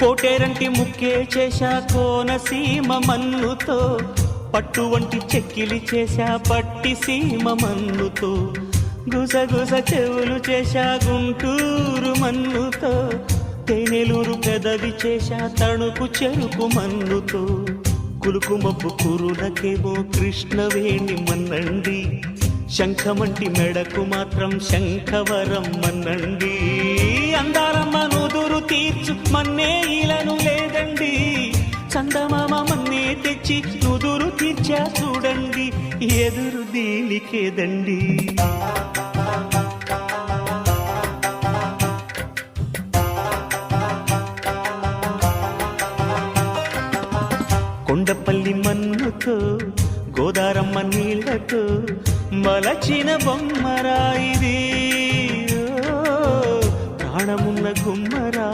కోటేరంటి ముక్కే చేశా కోనసీమ మన్నుతో, పట్టు వంటి చెక్కిలి చేశా పట్టి సీమ మన్నుతో, గుసగుస చెవులు చేశా గుంటూరు మన్నుతో, తేనెలూరు పెదవి చేశా తణుకు చెరుకు మన్నుతో, కులుకు మబ్బు కురులకేమో కృష్ణవేణి మన్నండి, శంఖమంటి మెడకు మాత్రం శంఖవరం మన్నండి. అందాలమ్మ నుదురు తీర్చు మన్నే ఇలను లేదండి, చందమామ మన్నే తెచ్చి నుదురు తీర్చా చూడండి, ఎదురు దీనికేదండి. కొండపల్లి మన్నుతో గోదారమ్మ నీళ్లతో మలచిన బొమ్మరాయిది, ప్రాణమున్న గుమ్మరా